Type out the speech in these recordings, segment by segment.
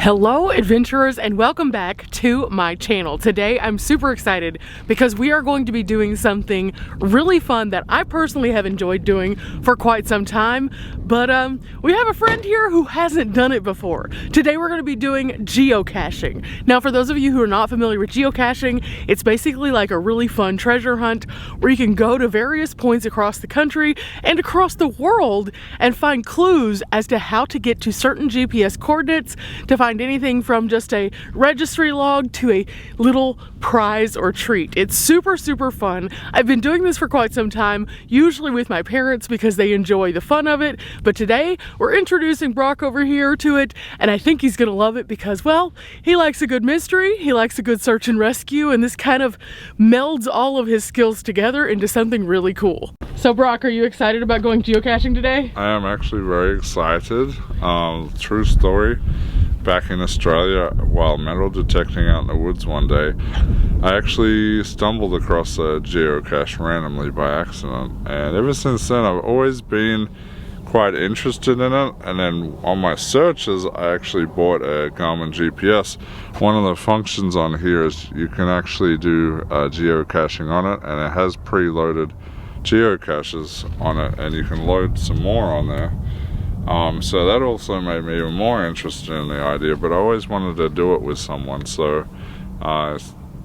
Hello adventurers, and welcome back to my channel. Today I'm super excited because we are going to be doing something really fun that I personally have enjoyed doing for quite some time, but we have a friend here who hasn't done it before. Today we're going to be doing geocaching. Now, for those of you who are not familiar with geocaching, it's basically like a really fun treasure hunt where you can go to various points across the country and across the world and find clues as to how to get to certain GPS coordinates, to find anything from just a registry log to a little prize or treat. It's super fun. I've been doing this for quite some time, usually with my parents because they enjoy the fun of it, but today we're introducing Brock over here to it, and I think he's gonna love it because, well, he likes a good mystery, he likes a good search and rescue, and this kind of melds all of his skills together into something really cool. So Brock, are you excited about going geocaching today? I am actually very excited. True story. Back in Australia, while metal detecting out in the woods one day, I actually stumbled across a geocache randomly by accident, and ever since then I've always been quite interested in it. And then on my searches, I actually bought a Garmin GPS. One of the functions on here is you can actually do geocaching on it, and it has preloaded geocaches on it, and you can load some more on there. So that also made me even more interested in the idea, but I always wanted to do it with someone, so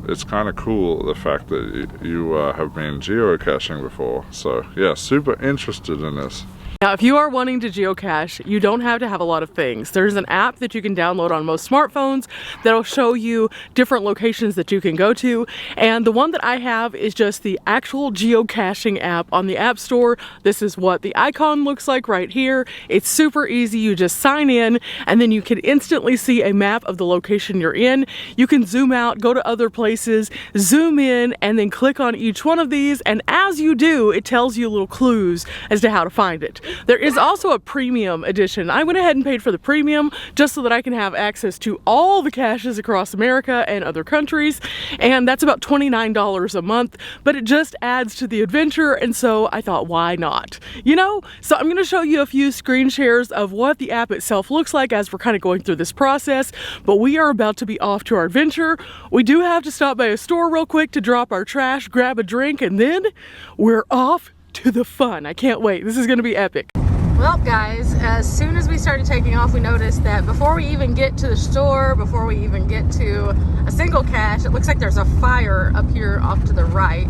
it's kind of cool the fact that you have been geocaching before. So yeah, super interested in this. Now, if you are wanting to geocache, you don't have to have a lot of things. There's an app that you can download on most smartphones that'll show you different locations that you can go to. And the one that I have is just the actual geocaching app on the App Store. This is what the icon looks like right here. It's super easy. You just sign in, and then you can instantly see a map of the location you're in. You can zoom out, go to other places, zoom in, and then click on each one of these. And as you do, it tells you little clues as to how to find it. There is also a premium edition. I went ahead and paid for the premium just so that I can have access to all the caches across America and other countries, and that's about $29 a month, but it just adds to the adventure, and so I thought, why not? You know? So I'm gonna show you a few screen shares of what the app itself looks like as we're kind of going through this process, but we are about to be off to our adventure. We do have to stop by a store real quick to drop our trash, grab a drink, and then we're off to the fun. I can't wait. This is gonna be epic. Well guys, as soon as we started taking off, we noticed that before we even get to the store, before we even get to a single cache, it looks like there's a fire up here off to the right.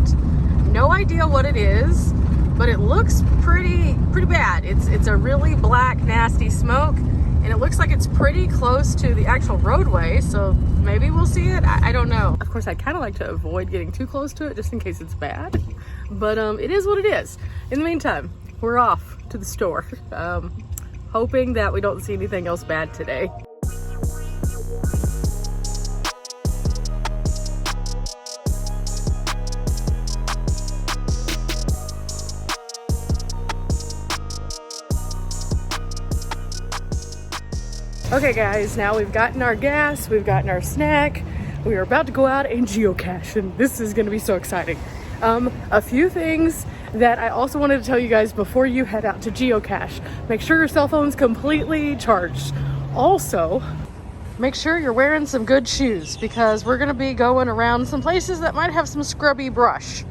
No idea what it is, but it looks pretty bad. It's a really black, nasty smoke, and it looks like it's pretty close to the actual roadway, so maybe we'll see it. I don't know. Of course, I kind of like to avoid getting too close to it just in case it's bad, but it is what it is. In the meantime, we're off to the store, hoping that we don't see anything else bad today. Okay guys, now we've gotten our gas, we've gotten our snack, we are about to go out and geocache, and this is going to be so exciting. A few things that I also wanted to tell you guys before you head out to geocache. Make sure your cell phone's completely charged. Also, make sure you're wearing some good shoes because we're gonna be going around some places that might have some scrubby brush.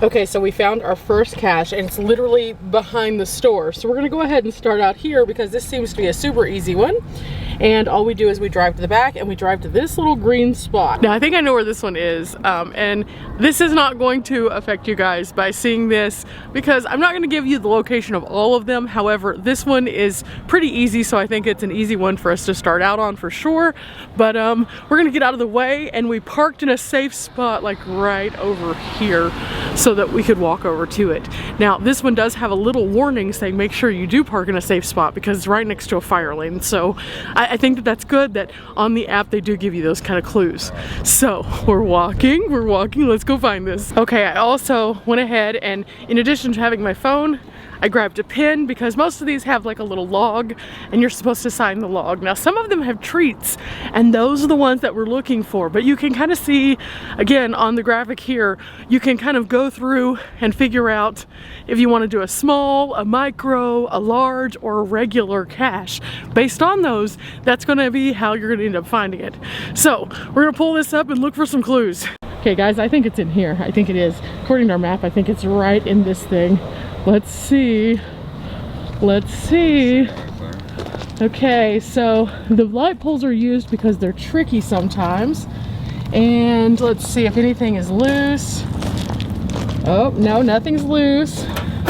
Okay, so we found our first cache, and it's literally behind the store. So we're gonna go ahead and start out here because this seems to be a super easy one. And all we do is we drive to the back and we drive to this little green spot. Now I think I know where this one is, and this is not going to affect you guys by seeing this because I'm not going to give you the location of all of them. However, this one is pretty easy, so I think it's an easy one for us to start out on for sure. But we're going to get out of the way, and we parked in a safe spot like right over here so that we could walk over to it. Now this one does have a little warning saying make sure you do park in a safe spot because it's right next to a fire lane. So I think that that's good that on the app they do give you those kind of clues. So we're walking, let's go find this. Okay, I also went ahead and in addition to having my phone, I grabbed a pen because most of these have like a little log and you're supposed to sign the log. Now some of them have treats and those are the ones that we're looking for, but you can kind of see again on the graphic here, you can kind of go through and figure out if you want to do a small, a micro, a large, or a regular cache. Based on those, that's going to be how you're going to end up finding it. So we're going to pull this up and look for some clues. Okay guys, I think it's in here. I think it is. According to our map, I think it's right in this thing. Let's see. Let's see. Okay, so the light poles are used because they're tricky sometimes. And let's see if anything is loose. Oh, no, nothing's loose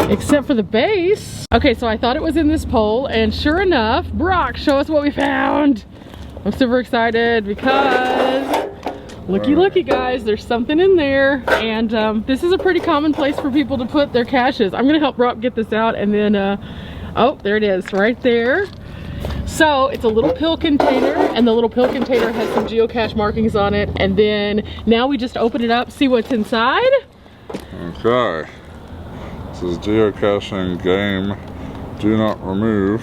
except for the base. Okay, so I thought it was in this pole, and sure enough, Brock, show us what we found. I'm super excited because looky guys, there's something in there, and this is a pretty common place for people to put their caches. I'm gonna help Brock get this out, and then oh, there it is right there. So it's a little pill container, and the little pill container has some geocache markings on it, and then now we just open it up, see what's inside. Okay, this is geocaching game, do not remove.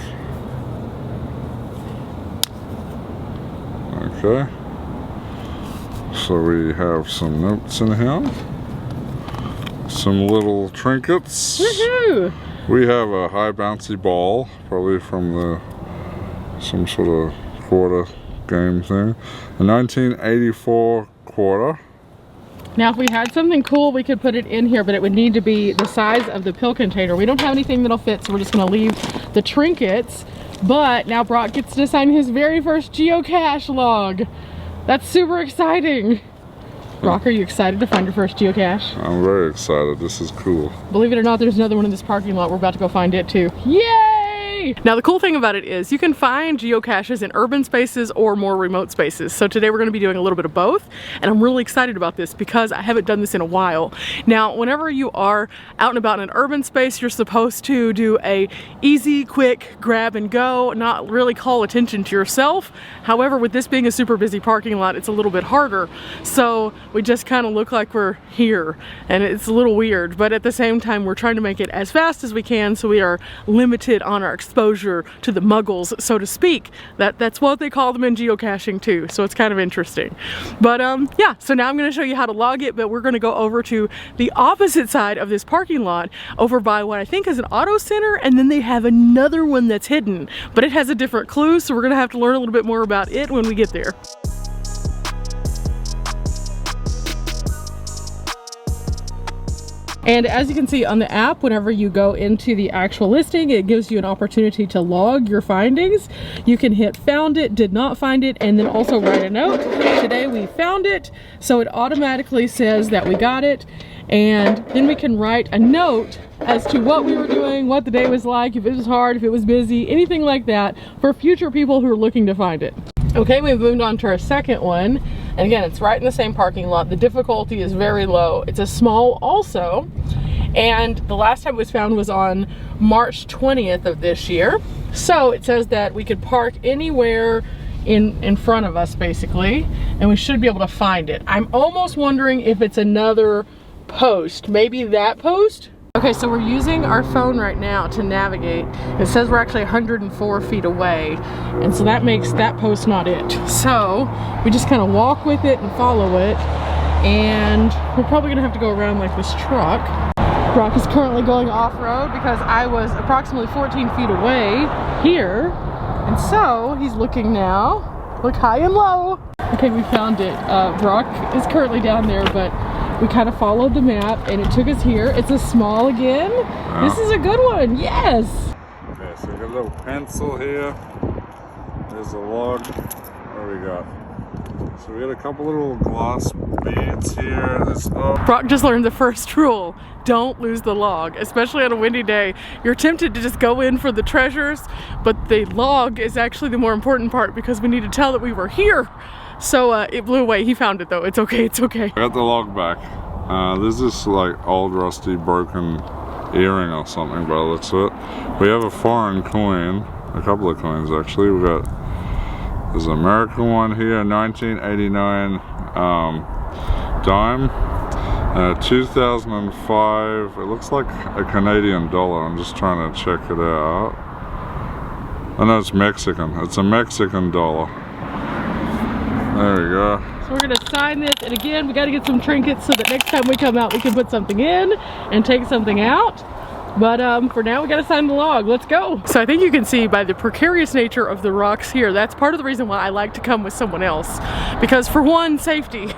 Okay. So we have some notes in here, some little trinkets. Woohoo! We have a high bouncy ball, probably from some sort of quarter game thing. A 1984 quarter. Now if we had something cool, we could put it in here, but it would need to be the size of the pill container. We don't have anything that'll fit, so we're just gonna leave the trinkets. But now Brock gets to sign his very first geocache log. That's super exciting. Brock, are you excited to find your first geocache? I'm very excited. This is cool. Believe it or not, there's another one in this parking lot. We're about to go find it too. Yay! Now the cool thing about it is you can find geocaches in urban spaces or more remote spaces. So today we're going to be doing a little bit of both, and I'm really excited about this because I haven't done this in a while. Now whenever you are out and about in an urban space, you're supposed to do a easy, quick grab and go, not really call attention to yourself. However, with this being a super busy parking lot, it's a little bit harder. So we just kind of look like we're here, and it's a little weird, but at the same time we're trying to make it as fast as we can, so we are limited on our exposure to the muggles, so to speak. That's what they call them in geocaching too, so it's kind of interesting. But yeah, so now I'm going to show you how to log it, but we're going to go over to the opposite side of this parking lot, over by what I think is an auto center, and then they have another one that's hidden, but it has a different clue, so we're going to have to learn a little bit more about it when we get there. And as you can see on the app, whenever you go into the actual listing, it gives you an opportunity to log your findings. You can hit found it, did not find it, and then also write a note. Today we found it, so it automatically says that we got it. And then we can write a note as to what we were doing, what the day was like, if it was hard, if it was busy, anything like that for future people who are looking to find it. Okay, we've moved on to our second one. And again, it's right in the same parking lot. The difficulty is very low. It's a small also. And the last time it was found was on March 20th of this year. So it says that we could park anywhere in front of us basically, and we should be able to find it. I'm almost wondering if it's another post, maybe that post. Okay, so we're using our phone right now to navigate. It says we're actually 104 feet away, and so that makes that post not it. So we just kind of walk with it and follow it, and we're probably gonna have to go around like this truck. Brock is currently going off-road because I was approximately 14 feet away here, and so he's looking now. Look high and low. Okay, we found it. Brock is currently down there, but we kind of followed the map and it took us here. It's a small again. Wow. This is a good one, yes. Okay, so we got a little pencil here. There's a log. What do we got? So we got a couple little gloss beads here. Brock just learned the first rule. Don't lose the log, especially on a windy day. You're tempted to just go in for the treasures, but the log is actually the more important part because we need to tell that we were here. So it blew away. He found it though. It's okay, it's okay. I got the log back. This is like old rusty broken earring or something by the looks of it. We have a foreign coin, a couple of coins actually. There's an American one here, 1989 dime. 2005, it looks like a Canadian dollar. I'm just trying to check it out. Oh no, it's Mexican. It's a Mexican dollar. There we go. So we're gonna sign this, and again, we gotta get some trinkets so that next time we come out, we can put something in and take something out. But for now, we gotta sign the log. Let's go. So I think you can see by the precarious nature of the rocks here, that's part of the reason why I like to come with someone else. Because for one, safety.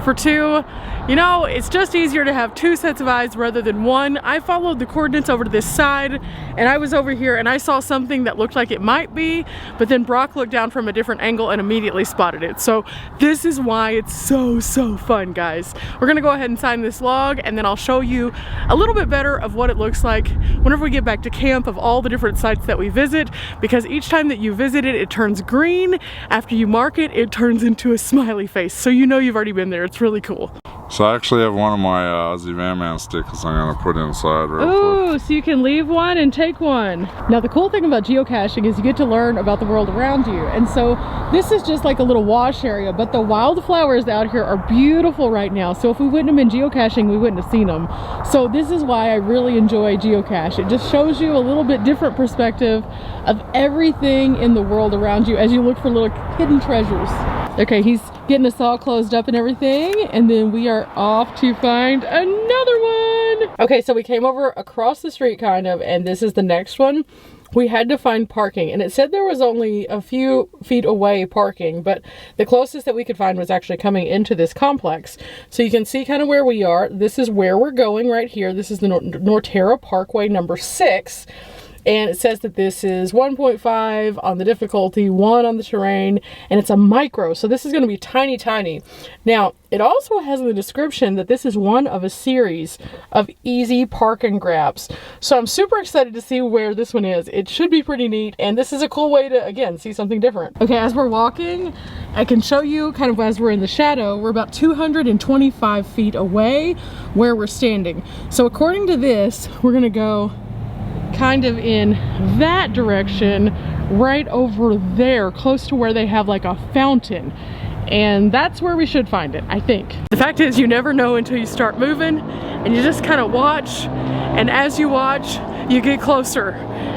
For two, you know, it's just easier to have two sets of eyes rather than one. I followed the coordinates over to this side, and I was over here and I saw something that looked like it might be, but then Brock looked down from a different angle and immediately spotted it. So this is why it's so fun, guys. We're gonna go ahead and sign this log, and then I'll show you a little bit better of what it looks like whenever we get back to camp, of all the different sites that we visit, because each time that you visit it, it turns green. After you mark it, it turns into a smiley face, so you know you've already been there. It's really cool. So I actually have one of my Aussie Van Man stickers I'm gonna put inside real quick. So you can leave one and take one. Now the cool thing about geocaching is you get to learn about the world around you. And so this is just like a little wash area, but the wildflowers out here are beautiful right now. So if we wouldn't have been geocaching, we wouldn't have seen them. So this is why I really enjoy geocache. It just shows you a little bit different perspective of everything in the world around you as you look for little hidden treasures. Okay, he's getting us all closed up and everything, and then we are off to find another one. Okay, so we came over across the street kind of, and this is the next one. We had to find parking, and it said there was only a few feet away parking, but the closest that we could find was actually coming into this complex. So you can see kind of where we are. This is where we're going right here. This is the Norterra Parkway number 6. And it says that this is 1.5 on the difficulty, 1 on the terrain, and it's a micro. So this is going to be tiny. Now, it also has in the description that this is one of a series of easy park and grabs. So I'm super excited to see where this one is. It should be pretty neat, and this is a cool way to, again, see something different. Okay, as we're walking, I can show you kind of as we're in the shadow, we're about 225 feet away where we're standing. So according to this, we're going to go kind of in that direction, right over there, close to where they have like a fountain. And that's where we should find it, I think. The fact is, you never know until you start moving, and you just kind of watch, and as you watch, you get closer.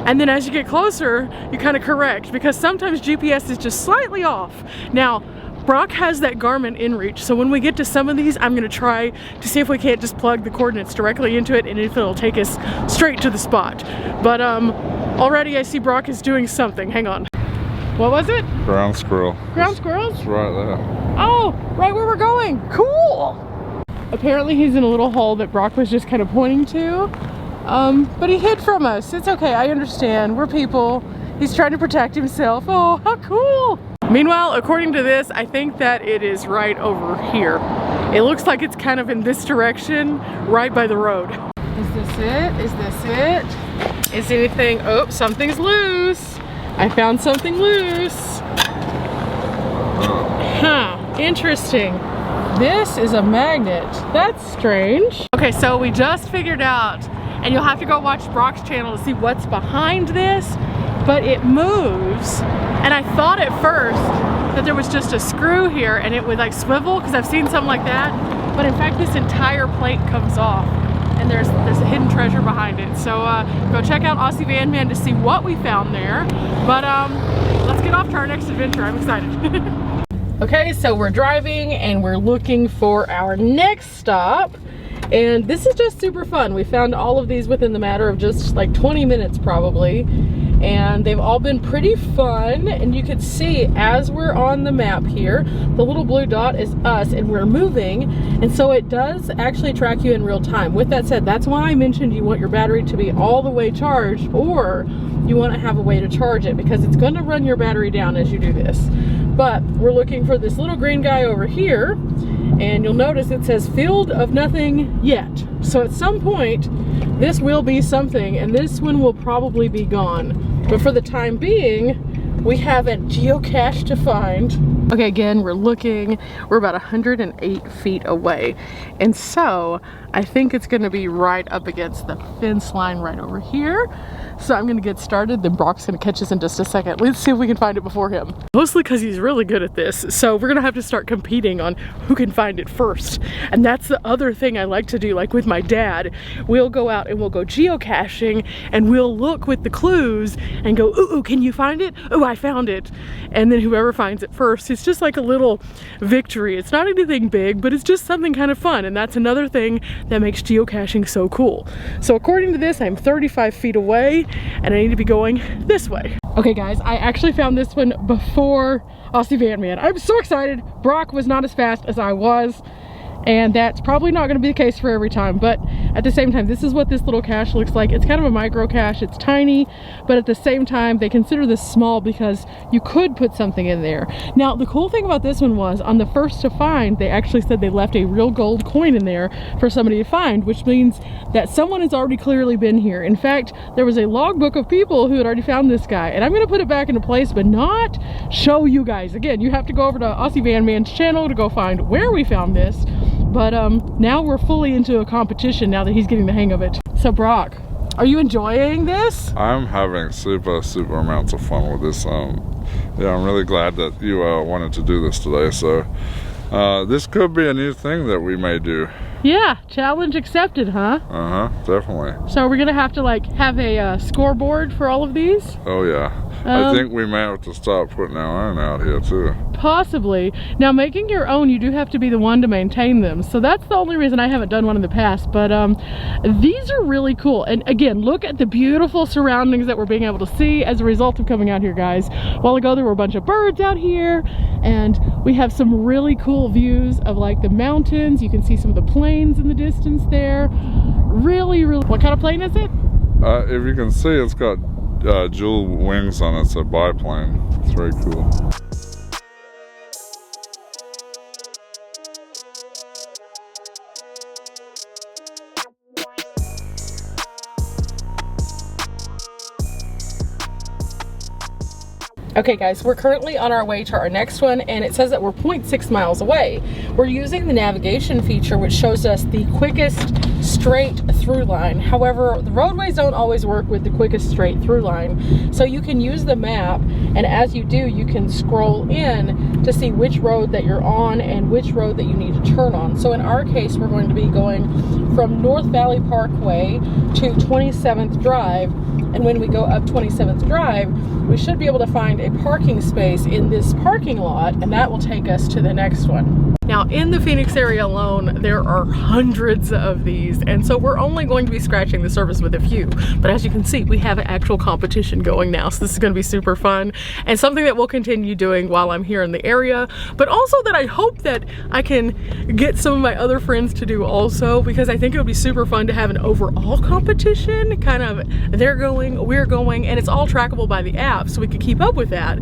And then as you get closer, you kind of correct, because sometimes GPS is just slightly off. Now, Brock has that Garmin inReach, so when we get to some of these, I'm gonna try to see if we can't just plug the coordinates directly into it and if it'll take us straight to the spot. But already I see Brock is doing something. Hang on. What was it? Ground squirrel. Ground squirrels? It's right there. Oh, right where we're going. Cool. Apparently he's in a little hole that Brock was just kind of pointing to. But he hid from us. It's okay, I understand. We're people. He's trying to protect himself. Oh, how cool. Meanwhile, according to this, I think that it is right over here. It looks like it's kind of in this direction, right by the road. Is this it? Is this it? Is anything? Oh, something's loose. I found something loose. Huh, interesting. This is a magnet. That's strange. Okay, so we just figured out, and you'll have to go watch Brock's channel to see what's behind this, but it moves. And I thought at first that there was just a screw here and it would like swivel, because I've seen something like that. But in fact, this entire plate comes off, and there's a hidden treasure behind it. So go check out Aussie Van Man to see what we found there. But let's get off to our next adventure. I'm excited. Okay, so we're driving and we're looking for our next stop. And this is just super fun. We found all of these within the matter of just like 20 minutes probably. And they've all been pretty fun, and you can see as we're on the map here, the little blue dot is us and we're moving, and so it does actually track you in real time. With that said, that's why I mentioned you want your battery to be all the way charged, or you want to have a way to charge it, because it's going to run your battery down as you do this. But we're looking for this little green guy over here, and you'll notice it says field of nothing yet. So at some point this will be something, and this one will probably be gone. But for the time being, we have a geocache to find. Okay, again, we're looking. We're about 108 feet away. And so I think it's gonna be right up against the fence line right over here. So I'm gonna get started, then Brock's gonna catch us in just a second. Let's see if we can find it before him. Mostly because he's really good at this. So we're gonna have to start competing on who can find it first. And that's the other thing I like to do, like with my dad. We'll go out and we'll go geocaching and we'll look with the clues and go, ooh, can you find it? Oh, I found it. And then whoever finds it first, it's just like a little victory. It's not anything big, but it's just something kind of fun. And that's another thing that makes geocaching so cool. So according to this, I'm 35 feet away and I need to be going this way. Okay guys, I actually found this one before Aussie Van Man. I'm so excited. Brock was not as fast as I was. And that's probably not going to be the case for every time, but at the same time, this is what this little cache looks like. It's kind of a micro cache. It's tiny, but at the same time, they consider this small because you could put something in there. Now, the cool thing about this one was on the first to find, they actually said they left a real gold coin in there for somebody to find, which means that someone has already clearly been here. In fact, there was a logbook of people who had already found this guy, and I'm going to put it back into place, but not show you guys. Again, you have to go over to Aussie Van Man's channel to go find where we found this. But now we're fully into a competition now that he's getting the hang of it. So Brock, are you enjoying this? I'm having super amounts of fun with this. Yeah, I'm really glad that you wanted to do this today. So this could be a new thing that we may do. Yeah, challenge accepted, huh? Definitely. So we're gonna have to like have a scoreboard for all of these? Oh yeah. I think we may have to start putting our own out here too. Possibly. Now making your own, you do have to be the one to maintain them. So that's the only reason I haven't done one in the past. But these are really cool. And again, look at the beautiful surroundings that we're being able to see as a result of coming out here, guys. A while ago, there were a bunch of birds out here. And we have some really cool views of like the mountains. You can see some of the plains in the distance there. Really, what kind of plane is it? If you can see, it's got dual wings on it. It's a biplane. It's very cool. Okay guys, we're currently on our way to our next one and it says that we're 0.6 miles away. We're using the navigation feature which shows us the quickest straight through line. However, the roadways don't always work with the quickest straight through line. So you can use the map and as you do, you can scroll in to see which road that you're on and which road that you need to turn on. So in our case, we're going to be going from North Valley Parkway to 27th Drive. And when we go up 27th Drive, we should be able to find a parking space in this parking lot, and that will take us to the next one. Now, in the Phoenix area alone, there are hundreds of these, and so we're only going to be scratching the surface with a few. But as you can see, we have an actual competition going now, so this is going to be super fun, and something that we'll continue doing while I'm here in the area, but also that I hope that I can get some of my other friends to do also, because I think it would be super fun to have an overall competition, kind of they're going, we're going, and it's all trackable by the app, so we could keep up with that.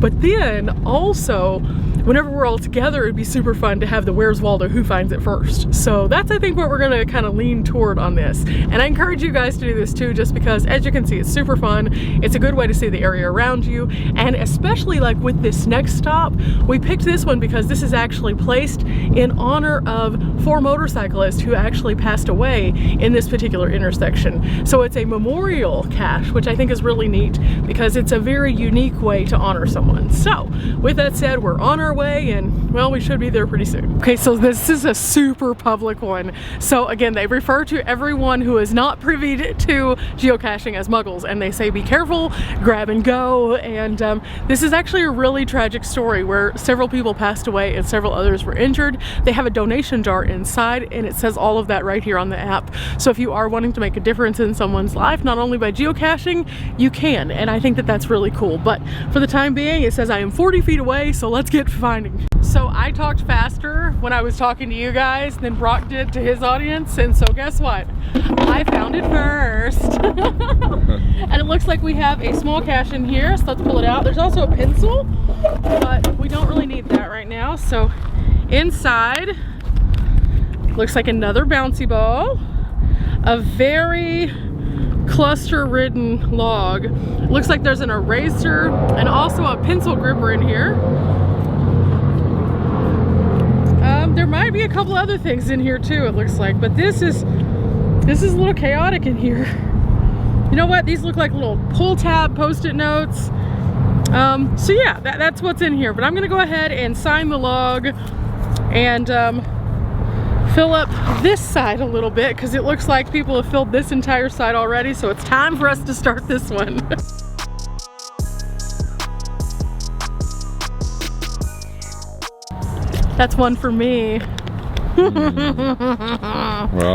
But then also, whenever we're all together, it'd be super fun to have the Where's Waldo, who finds it first. So that's, I think, what we're gonna kind of lean toward on this. And I encourage you guys to do this too, just because as you can see, it's super fun. It's a good way to see the area around you. And especially like with this next stop, we picked this one because this is actually placed in honor of 4 motorcyclists who actually passed away in this particular intersection. So it's a memorial cache, which I think is really neat because it's a very unique way to honor someone. So with that said, we're on our way and well, we should be there pretty soon. Okay, so this is a super public one. So again, they refer to everyone who is not privy to geocaching as muggles, and they say be careful, grab and go. And this is actually a really tragic story where several people passed away and several others were injured. They have a donation jar inside and it says all of that right here on the app. So if you are wanting to make a difference in someone's life, not only by geocaching, you can. And I think that that's really cool. But for the time being, it says I am 40 feet away, so let's get finding. So I talked faster when I was talking to you guys than Brock did to his audience, and so guess what? I found it first. And it looks like we have a small cache in here, so let's pull it out. There's also a pencil, but we don't really need that right now. So inside, looks like another bouncy ball, a very cluster-ridden log. Looks like there's an eraser and also a pencil gripper in here. There might be a couple other things in here too, it looks like, but this is a little chaotic in here. You know what? These look like little pull tab post-it notes. So yeah, that's what's in here. But I'm gonna go ahead and sign the log and fill up this side a little bit because it looks like people have filled this entire side already. So it's time for us to start this one. That's one for me. Well,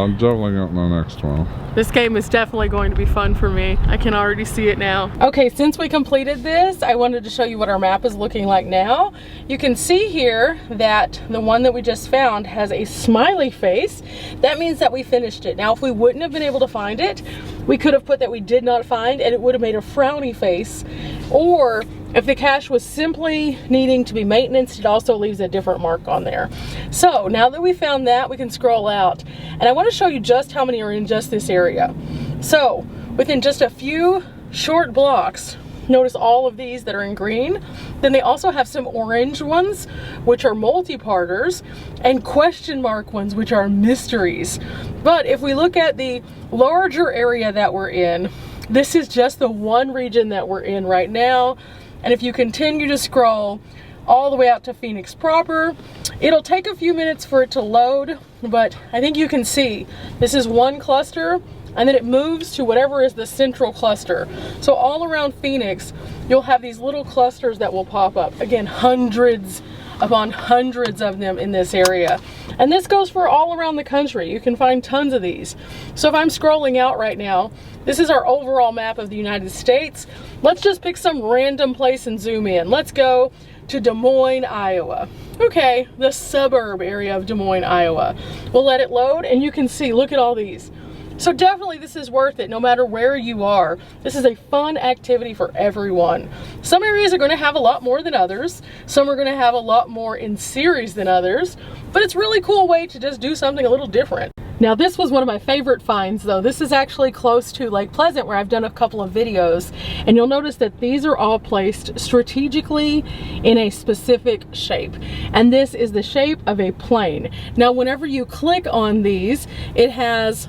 I'm definitely getting the next one. This game is definitely going to be fun for me. I can already see it now. Okay, since we completed this, I wanted to show you what our map is looking like now. You can see here that the one that we just found has a smiley face. That means that we finished it. Now, if we wouldn't have been able to find it, we could have put that we did not find and it would have made a frowny face. Or if the cache was simply needing to be maintenance, it also leaves a different mark on there. So now that we found that, we can scroll out. And I want to show you just how many are in just this area. So within just a few short blocks, notice all of these that are in green. Then they also have some orange ones, which are multi-parters, and question mark ones, which are mysteries. But if we look at the larger area that we're in, this is just the one region that we're in right now. And if you continue to scroll all the way out to Phoenix proper, it'll take a few minutes for it to load, but I think you can see this is one cluster and then it moves to whatever is the central cluster. So all around Phoenix, you'll have these little clusters that will pop up. Again, hundreds upon hundreds of them in this area. And this goes for all around the country. You can find tons of these. So if I'm scrolling out right now, this is our overall map of the United States. Let's just pick some random place and zoom in. Let's go to Des Moines, Iowa. Okay, the suburb area of Des Moines, Iowa. We'll let it load and you can see, look at all these. So definitely this is worth it no matter where you are. This is a fun activity for everyone. Some areas are going to have a lot more than others. Some are going to have a lot more in series than others. But it's a really cool way to just do something a little different. Now this was one of my favorite finds though. This is actually close to Lake Pleasant where I've done a couple of videos. And you'll notice that these are all placed strategically in a specific shape. And this is the shape of a plane. Now whenever you click on these, it has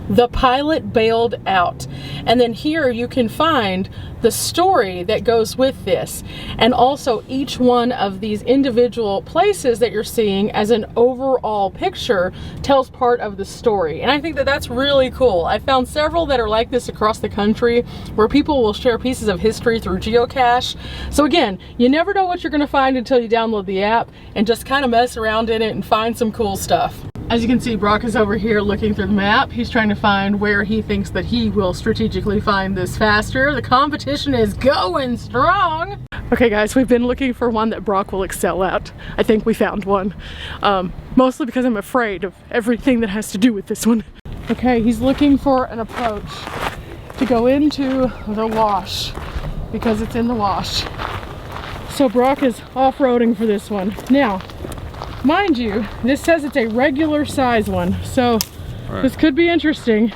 the pilot bailed out. And then here you can find the story that goes with this. And also each one of these individual places that you're seeing as an overall picture tells part of the story. And I think that that's really cool. I found several that are like this across the country where people will share pieces of history through geocache. So again, you never know what you're gonna find until you download the app and just kind of mess around in it and find some cool stuff. As you can see, Brock is over here looking through the map. He's trying to find where he thinks that he will strategically find this faster. The competition is going strong. Okay guys, we've been looking for one that Brock will excel at. I think we found one. Mostly because I'm afraid of everything that has to do with this one. Okay, he's looking for an approach to go into the wash because it's in the wash. So Brock is off-roading for this one. Now, mind you, this says it's a regular size one, so this could be interesting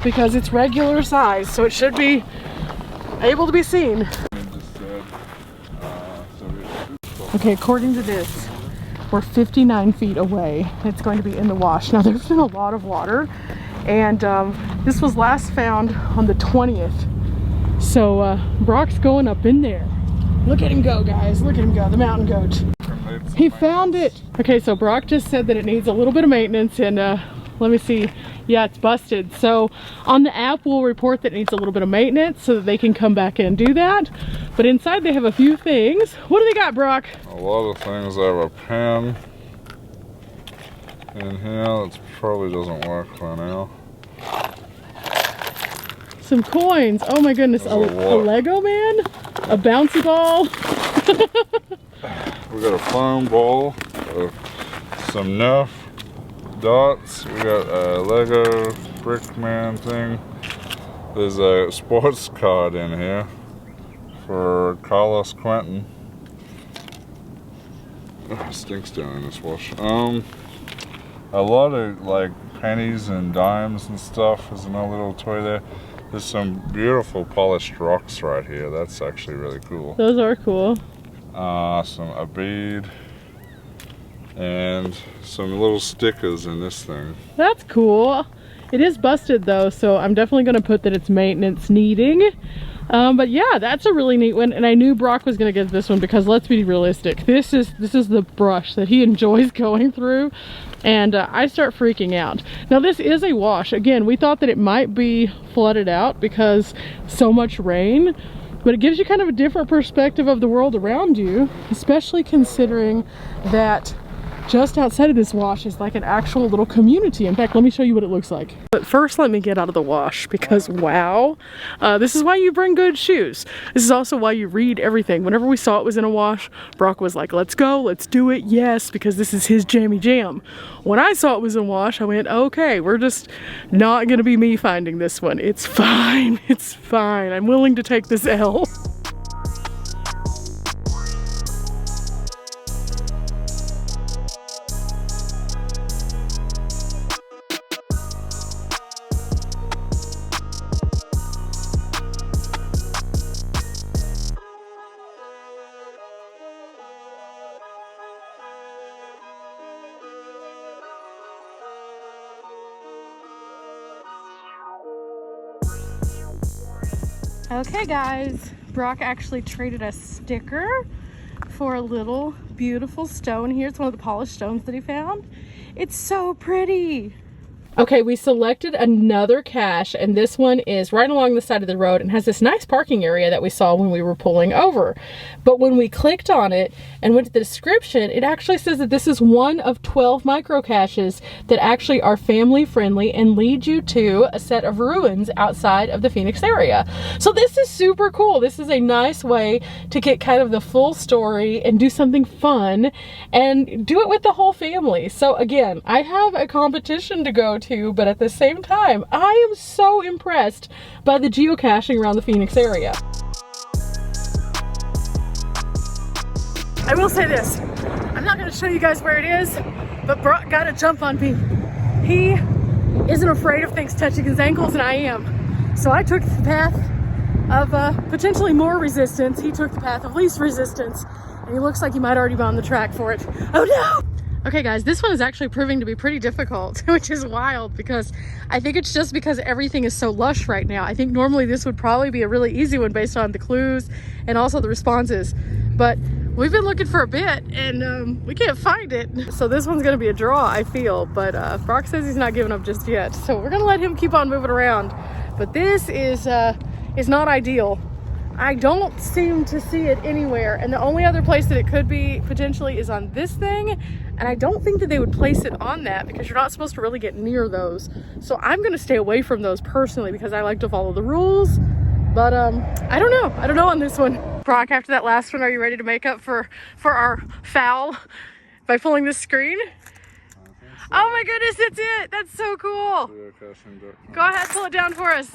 because it's regular size, so it should be able to be seen. Okay, according to this, we're 59 feet away. It's going to be in the wash. Now, there's been a lot of water, and this was last found on the 20th. So Brock's going up in there. Look at him go, guys. Look at him go, the mountain goat. He found it. Okay, so Brock just said that it needs a little bit of maintenance, and let me see. Yeah, it's busted. So on the app, we'll report that it needs a little bit of maintenance so that they can come back and do that. But inside they have a few things. What do they got, Brock? A lot of things. I have a pen in here that probably doesn't work right now. Some coins. Oh my goodness. A Lego man? A bouncy ball? We got a foam ball, some Nerf dots, we got a Lego brick man thing. There's a sports card in here for Carlos Quentin. Oh, it stinks down in this wash. A lot of like pennies and dimes and stuff. There's another little toy there. There's some beautiful polished rocks right here. That's actually really cool. Those are cool. A bead and some little stickers in this thing. That's cool. It is busted though, so I'm definitely going to put that it's maintenance needing. But yeah, that's a really neat one, and I knew Brock was going to get this one because let's be realistic. This is the brush that he enjoys going through, and I start freaking out. Now this is a wash. Again, we thought that it might be flooded out because so much rain, but it gives you kind of a different perspective of the world around you, especially considering that just outside of this wash is like an actual little community. In fact, let me show you what it looks like. But first, let me get out of the wash because wow, this is why you bring good shoes. This is also why you read everything. Whenever we saw it was in a wash, Brock was like, let's go, let's do it, yes, because this is his jammy jam. When I saw it was in a wash, I went, okay, we're just not gonna be me finding this one. It's fine, it's fine. I'm willing to take this L. Okay guys, Brock actually traded a sticker for a little beautiful stone here. It's one of the polished stones that he found. It's so pretty. Okay, we selected another cache, and this one is right along the side of the road and has this nice parking area that we saw when we were pulling over. But when we clicked on it and went to the description, it actually says that this is one of 12 micro caches that actually are family friendly and lead you to a set of ruins outside of the Phoenix area. So this is super cool. This is a nice way to get kind of the full story and do something fun and do it with the whole family. So again, I have a competition to go to, but at the same time, I am so impressed by the geocaching around the Phoenix area. I will say this, I'm not going to show you guys where it is, but Brock got a jump on me. He isn't afraid of things touching his ankles, and I am. So I took the path of potentially more resistance. He took the path of least resistance, and he looks like he might already be on the track for it. Oh no! Okay guys, this one is actually proving to be pretty difficult, which is wild because I think it's just because everything is so lush right now. I think normally this would probably be a really easy one based on the clues and also the responses. But we've been looking for a bit and we can't find it. So this one's gonna be a draw, I feel, but Brock says he's not giving up just yet. So we're gonna let him keep on moving around. But this is not ideal. I don't seem to see it anywhere, and the only other place that it could be potentially is on this thing, and I don't think that they would place it on that because you're not supposed to really get near those. So I'm gonna stay away from those personally because I like to follow the rules, but I don't know on this one. Brock, after that last one, are you ready to make up for our foul by pulling this screen? Oh my goodness, that's it! That's so cool! Go ahead, pull it down for us.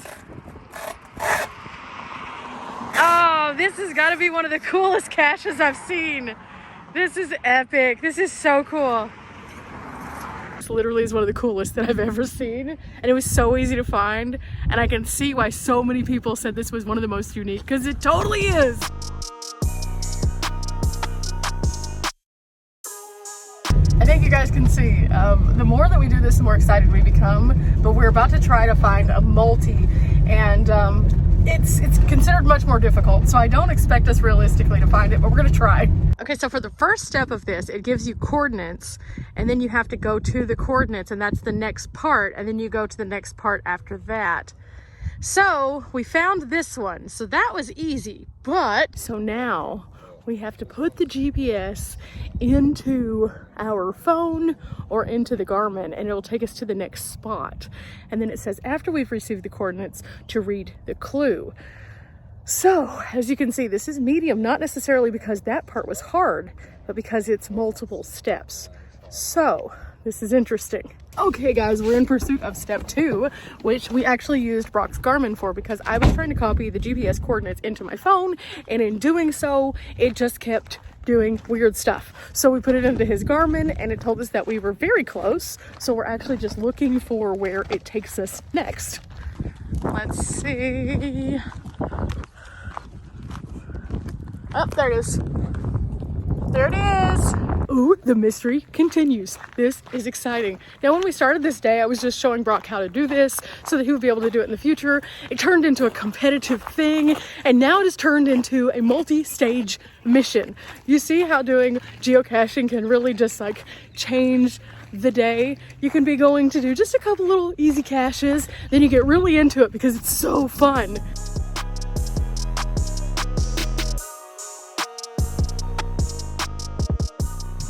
Oh, this has got to be one of the coolest caches I've seen. This is epic. This is so cool. This literally is one of the coolest that I've ever seen. And it was so easy to find. And I can see why so many people said this was one of the most unique, because it totally is. I think you guys can see, the more that we do this, the more excited we become. But we're about to try to find a multi, and it's considered much more difficult, so I don't expect us realistically to find it, but we're gonna try. Okay, so for the first step of this, it gives you coordinates, and then you have to go to the coordinates, and that's the next part, and then you go to the next part after that. So we found this one, so that was easy, but so now we have to put the GPS into our phone or into the Garmin, and it'll take us to the next spot. And then it says after we've received the coordinates to read the clue. So as you can see, this is medium, not necessarily because that part was hard, but because it's multiple steps. So this is interesting. Okay guys, we're in pursuit of step 2, which we actually used Brock's Garmin for because I was trying to copy the GPS coordinates into my phone, and in doing so, it just kept doing weird stuff. So we put it into his Garmin, and it told us that we were very close. So we're actually just looking for where it takes us next. Let's see. Oh, there it is. There it is. Ooh, the mystery continues. This is exciting. Now, when we started this day, I was just showing Brock how to do this so that he would be able to do it in the future. It turned into a competitive thing, and now it has turned into a multi-stage mission. You see how doing geocaching can really just like change the day. You can be going to do just a couple little easy caches, then you get really into it because it's so fun.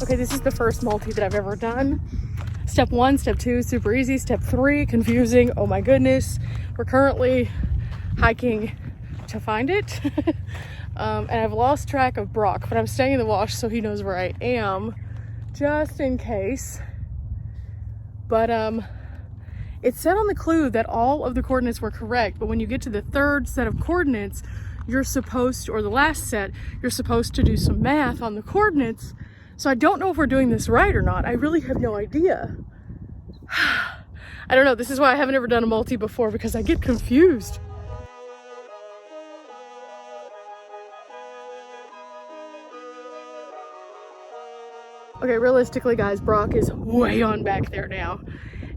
Okay, this is the first multi that I've ever done. Step 1, step 2, super easy. Step 3, confusing. Oh my goodness. We're currently hiking to find it. And I've lost track of Brock, but I'm staying in the wash so he knows where I am, just in case. But it said on the clue that all of the coordinates were correct, but when you get to the third set of coordinates, you're supposed to, or the last set, you're supposed to do some math on the coordinates. So I don't know if we're doing this right or not. I really have no idea. I don't know. This is why I haven't ever done a multi before, because I get confused. Okay, realistically, guys, Brock is way on back there now,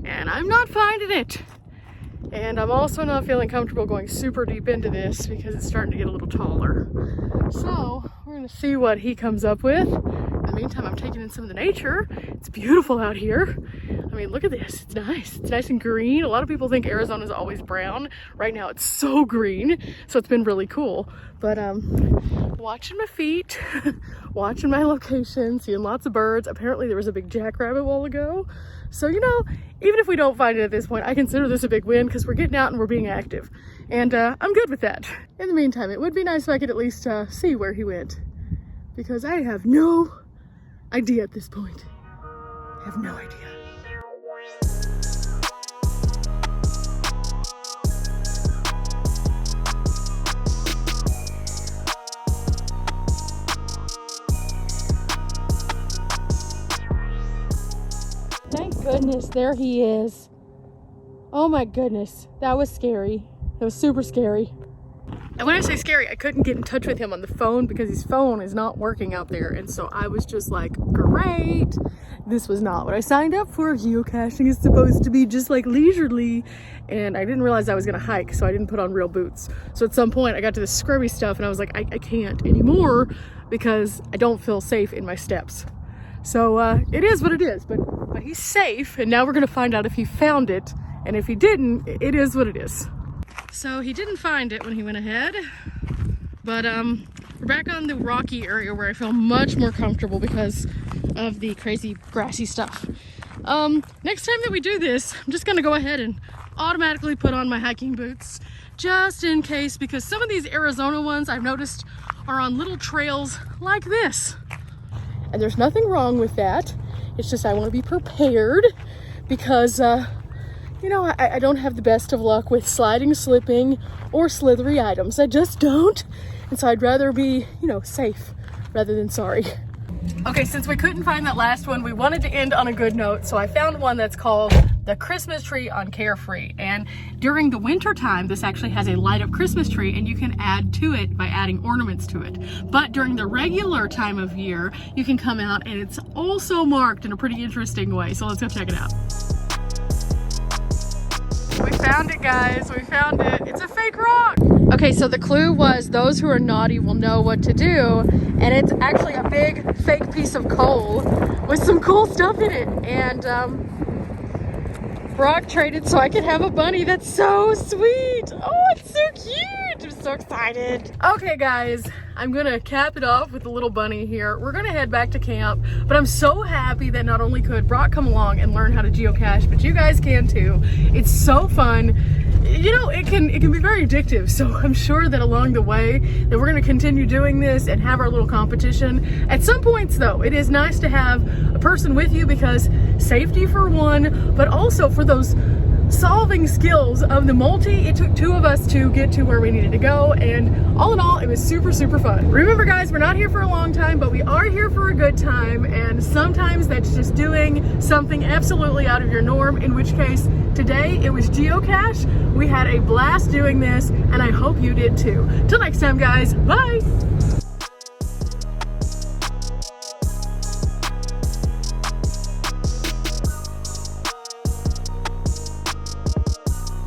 and I'm not finding it. And I'm also not feeling comfortable going super deep into this because it's starting to get a little taller. So we're gonna see what he comes up with. In the meantime, I'm taking in some of the nature. It's beautiful out here. I mean, look at this. It's nice. It's nice and green. A lot of people think Arizona is always brown. Right now, it's so green. So it's been really cool. But watching my feet, watching my location, seeing lots of birds. Apparently, there was a big jackrabbit a while ago. So, you know, even if we don't find it at this point, I consider this a big win because we're getting out and we're being active. And I'm good with that. In the meantime, it would be nice if I could at least see where he went, because I have no idea at this point. I have no idea. Thank goodness, there he is. Oh my goodness, that was scary. That was super scary. And when I say scary, I couldn't get in touch with him on the phone because his phone is not working out there. And so I was just like, great. This was not what I signed up for. Geocaching is supposed to be just like leisurely. And I didn't realize I was gonna hike, so I didn't put on real boots. So at some point I got to this scrubby stuff and I was like, I can't anymore because I don't feel safe in my steps. So it is what it is, but he's safe. And now we're gonna find out if he found it. And if he didn't, it is what it is. So he didn't find it when he went ahead, but we're back on the rocky area where I feel much more comfortable because of the crazy grassy stuff. Next time that we do this, I'm just gonna go ahead and automatically put on my hiking boots just in case, because some of these Arizona ones I've noticed are on little trails like this. And there's nothing wrong with that. It's just I want to be prepared because you know, I don't have the best of luck with sliding, slipping, or slithery items. I just don't. And so I'd rather be, you know, safe rather than sorry. Okay, since we couldn't find that last one, we wanted to end on a good note. So I found one that's called the Christmas Tree on Carefree. And during the winter time, this actually has a light up Christmas tree and you can add to it by adding ornaments to it. But during the regular time of year, you can come out and it's also marked in a pretty interesting way. So let's go check it out. We found it, guys. We found it. It's a fake rock. Okay, so the clue was those who are naughty will know what to do. And it's actually a big fake piece of coal with some cool stuff in it. And Brock traded so I could have a bunny. That's so sweet. Oh, it's so cute. I'm so excited. Okay, guys, I'm gonna cap it off with the little bunny here. We're gonna head back to camp, but I'm so happy that not only could Brock come along and learn how to geocache, but you guys can too. It's so fun. You know, it can be very addictive. So I'm sure that along the way that we're gonna continue doing this and have our little competition. At some points though, it is nice to have a person with you because safety for one, but also for those solving skills of the multi. It took two of us to get to where we needed to go, and all in all, it was super fun. Remember, guys, we're not here for a long time, but we are here for a good time, and sometimes that's just doing something absolutely out of your norm, in which case today it was geocache. We had a blast doing this, and I hope you did too. Till next time, guys, bye.